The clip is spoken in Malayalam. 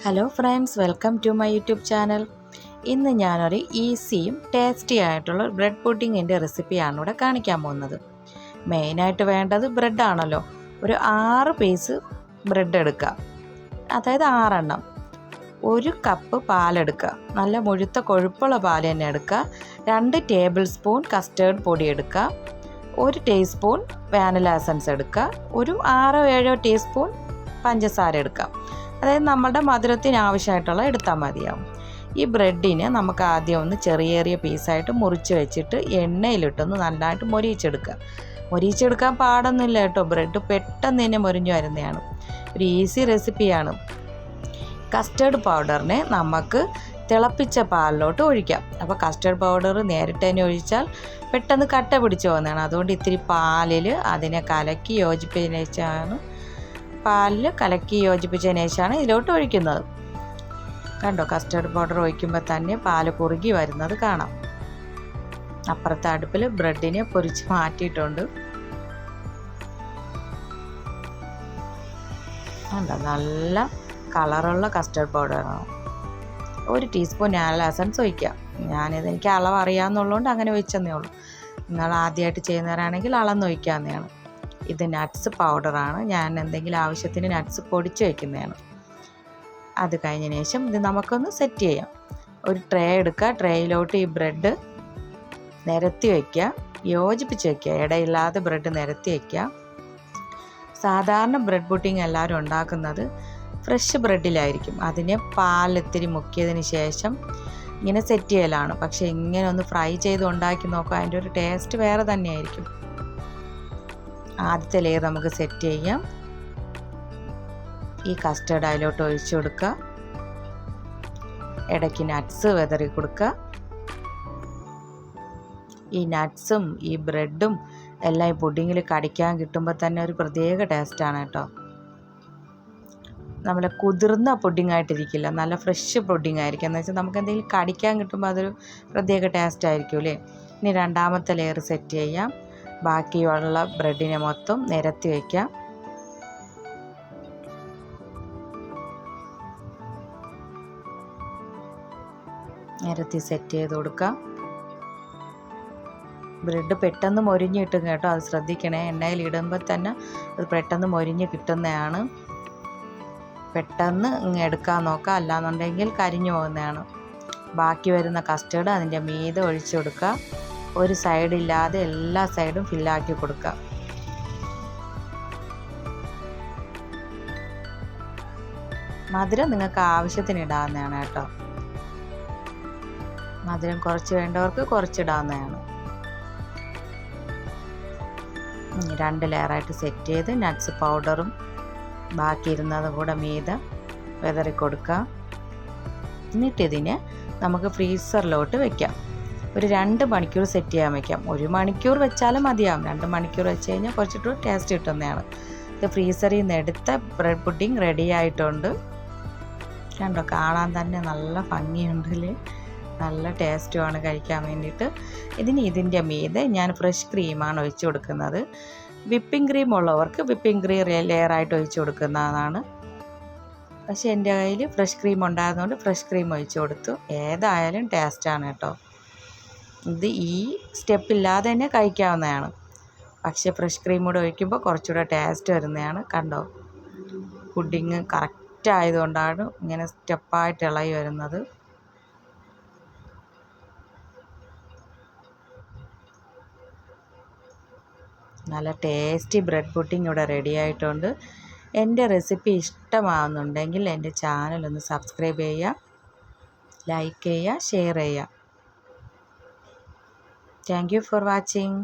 Hello friends, welcome to my YouTube channel. ഇന്ന് ഞാനൊരു ഈസിയും ടേസ്റ്റി ആയിട്ടുള്ള ബ്രെഡ് പുഡിങ്ങിൻ്റെ റെസിപ്പിയാണ് ഇവിടെ കാണിക്കാൻ പോകുന്നത്. മെയിനായിട്ട് വേണ്ടത് ബ്രെഡാണല്ലോ. ഒരു 6 പീസ് ബ്രെഡ് എടുക്കുക, അതായത് 6 എണ്ണം. 1 കപ്പ് പാലെടുക്കുക, നല്ല മുഴുത്ത കൊഴുപ്പുള്ള പാൽ തന്നെ എടുക്കുക. 2 ടേബിൾ സ്പൂൺ കസ്റ്റേർഡ് പൊടി എടുക്കുക. 1 ടീസ്പൂൺ വാനില എസൻസ് എടുക്കുക. ഒരു 6-7 ടീസ്പൂൺ പഞ്ചസാര എടുക്കുക. അതായത് നമ്മുടെ മധുരത്തിന് ആവശ്യമായിട്ടുള്ള എടുത്താൽ മതിയാവും. ഈ ബ്രെഡിന് നമുക്ക് ആദ്യം ഒന്ന് ചെറിയ പീസായിട്ട് മുറിച്ച് വെച്ചിട്ട് എണ്ണയിലിട്ടൊന്ന് നല്ലതായിട്ട് മൊരിച്ചെടുക്കാൻ പാടൊന്നുമില്ല കേട്ടോ. ബ്രെഡ് പെട്ടെന്ന് തന്നെ മൊരിഞ്ഞു വരുന്നതാണ്. ഒരു ഈസി റെസിപ്പിയാണ്. കസ്റ്റേർഡ് പൗഡറിനെ നമുക്ക് തിളപ്പിച്ച പാലിലോട്ട് ഒഴിക്കാം. അപ്പോൾ കസ്റ്റേർഡ് പൗഡർ നേരിട്ട് തന്നെ ഒഴിച്ചാൽ പെട്ടെന്ന് കട്ട പിടിച്ച് പോകുന്നതാണ്. അതുകൊണ്ട് ഇത്തിരി പാലിൽ അതിനെ കലക്കി യോജിപ്പിച്ചതിന് ശേഷമാണ് ഇതിലോട്ട് ഒഴിക്കുന്നത്. കണ്ടോ, കസ്റ്റേർഡ് പൗഡർ ഒഴിക്കുമ്പോൾ തന്നെ പാല് കുറുകി വരുന്നത് കാണാം. അപ്പുറത്തെ അടുപ്പിൽ ബ്രെഡിനെ പൊരിച്ച് മാറ്റിയിട്ടുണ്ട്. കണ്ടോ, നല്ല കളറുള്ള കസ്റ്റേർഡ് പൗഡറാണ്. 1 ടീസ്പൂൺ വാനില എസൻസ് ഒഴിക്കാം. എനിക്ക് അളവ് അറിയാമെന്നുള്ളതുകൊണ്ട് അങ്ങനെ ഒഴിച്ചെന്നേ ഉള്ളൂ. നിങ്ങൾ ആദ്യമായിട്ട് ചെയ്യുന്നവരാണെങ്കിൽ അളന്നൊഴിക്കാവുന്നതാണ്. ഇത് നട്ട്സ് പൗഡറാണ്. ഞാൻ എന്തെങ്കിലും ആവശ്യത്തിന് നട്ട്സ് പൊടിച്ച് വയ്ക്കുന്നതാണ്. അത് കഴിഞ്ഞതിന് ശേഷം ഇത് നമുക്കൊന്ന് സെറ്റ് ചെയ്യാം. ഒരു ട്രേ എടുക്കുക. ട്രേയിലോട്ട് ഈ ബ്രെഡ് നിരത്തി വയ്ക്കുക, യോജിപ്പിച്ച് വയ്ക്കുക. ഇടയില്ലാതെ ബ്രെഡ് നിരത്തി വയ്ക്കുക. സാധാരണ ബ്രെഡ് പുഡിങ് എല്ലാവരും ഉണ്ടാക്കുന്നത് ഫ്രഷ് ബ്രെഡിലായിരിക്കും. അതിനെ പാലിത്തിരി മുക്കിയതിന് ശേഷം ഇങ്ങനെ സെറ്റ് ചെയ്യലാണ്. പക്ഷേ ഇങ്ങനെ ഒന്ന് ഫ്രൈ ചെയ്ത് ഉണ്ടാക്കി നോക്കുക, അതിൻ്റെ ഒരു ടേസ്റ്റ് വേറെ തന്നെയായിരിക്കും. ആദ്യത്തെ ലെയർ നമുക്ക് സെറ്റ് ചെയ്യാം. ഈ കസ്റ്റേർഡ് അതിലോട്ട് ഒഴിച്ചു കൊടുക്കുക. ഇടയ്ക്ക് നട്ട്സ് വിതറി കൊടുക്കുക. ഈ നട്ട്സും ഈ ബ്രെഡും എല്ലാം ഈ പുഡിങ്ങിൽ കടിക്കാൻ കിട്ടുമ്പോൾ തന്നെ ഒരു പ്രത്യേക ടേസ്റ്റാണ് കേട്ടോ. നമ്മളെ കുതിർന്ന പുഡിങ് ആയിട്ടിരിക്കില്ല, നല്ല ഫ്രഷ് പുഡിങ് ആയിരിക്കും. എന്ന് വെച്ചാൽ നമുക്ക് എന്തെങ്കിലും കടിക്കാൻ കിട്ടുമ്പോൾ അതൊരു പ്രത്യേക ടേസ്റ്റ് ആയിരിക്കും അല്ലേ. ഇനി രണ്ടാമത്തെ ലെയർ സെറ്റ് ചെയ്യാം. ബാക്കിയുള്ള ബ്രെഡിനെ മൊത്തം നിരത്തി വയ്ക്കാം. നിരത്തി സെറ്റ് ചെയ്ത് കൊടുക്കാം. ബ്രെഡ് പെട്ടെന്ന് മൊരിഞ്ഞ് കിട്ടും കേട്ടോ, അത് ശ്രദ്ധിക്കണേ. എണ്ണയിൽ ഇടുമ്പോൾ തന്നെ അത് പെട്ടെന്ന് മൊരിഞ്ഞ് കിട്ടുന്നതാണ്. പെട്ടെന്ന് എടുക്കാൻ നോക്കുക, അല്ലാന്നുണ്ടെങ്കിൽ കരിഞ്ഞു പോകുന്നതാണ്. ബാക്കി വരുന്ന കസ്റ്റേർഡ് അതിൻ്റെ മീതെ ഒഴിച്ചു കൊടുക്കുക. ഒരു സൈഡില്ലാതെ എല്ലാ സൈഡും ഫില്ലാക്കി കൊടുക്കുക. മധുരം നിങ്ങൾക്ക് ആവശ്യത്തിന് ഇടാവുന്നതാണ് കേട്ടോ. മധുരം കുറച്ച് വേണ്ടവർക്ക് കുറച്ചിടാവുന്നതാണ്. 2 ലെയറായിട്ട് സെറ്റ് ചെയ്ത് നട്ട്സ് പൗഡറും ബാക്കി ഇരുന്നതും കൂടെ മീതെ വിതറി കൊടുക്കുക. എന്നിട്ടിതിനെ നമുക്ക് ഫ്രീസറിലോട്ട് വെക്കാം. ഒരു 2 മണിക്കൂർ സെറ്റ് ചെയ്യാൻ വയ്ക്കാം. 1 മണിക്കൂർ വെച്ചാലും മതിയാവും. 2 മണിക്കൂർ വെച്ച് കഴിഞ്ഞാൽ കുറച്ചിട്ട് ടേസ്റ്റ് കിട്ടുന്നതാണ്. ഇത് ഫ്രീസറിൽ നിന്ന് എടുത്ത ബ്രെഡ് പുഡിങ് റെഡി ആയിട്ടുണ്ട്. കണ്ടോ, കാണാൻ തന്നെ നല്ല ഭംഗിയുണ്ടല്ലേ. നല്ല ടേസ്റ്റുമാണ് കഴിക്കാൻ വേണ്ടിയിട്ട്. ഇതിൻ്റെ മീതെ ഞാൻ ഫ്രഷ് ക്രീമാണ് ഒഴിച്ചു കൊടുക്കുന്നത്. വിപ്പിംഗ് ക്രീം ഉള്ളവർക്ക് വിപ്പിംഗ് ക്രീം ലെയറായിട്ട് ഒഴിച്ചു കൊടുക്കുന്നതാണ്. പക്ഷേ എൻ്റെ കയ്യിൽ ഫ്രഷ് ക്രീം ഉണ്ടായതുകൊണ്ട് ഫ്രഷ് ക്രീം ഒഴിച്ചു കൊടുത്തു. ഏതായാലും ടേസ്റ്റാണ് കേട്ടോ. ഇത് ഈ സ്റ്റെപ്പില്ലാതെ തന്നെ കഴിക്കാവുന്നതാണ്. പക്ഷേ ഫ്രഷ് ക്രീം കൂടെ ഒഴിക്കുമ്പോൾ കുറച്ചുകൂടെ ടേസ്റ്റ് വരുന്നതാണ്. കണ്ടോ, പുഡിങ് കറക്റ്റ് ആയതുകൊണ്ടാണ് ഇങ്ങനെ സ്റ്റെപ്പായിട്ട് ഇളകി വരുന്നത്. നല്ല ടേസ്റ്റി ബ്രെഡ് പുഡിങ് ഇവിടെ റെഡി ആയിട്ടുണ്ട്. എൻ്റെ റെസിപ്പി ഇഷ്ടമാകുന്നുണ്ടെങ്കിൽ എൻ്റെ ചാനലൊന്ന് സബ്സ്ക്രൈബ് ചെയ്യുക, ലൈക്ക് ചെയ്യുക, ഷെയർ ചെയ്യുക. Thank you for watching.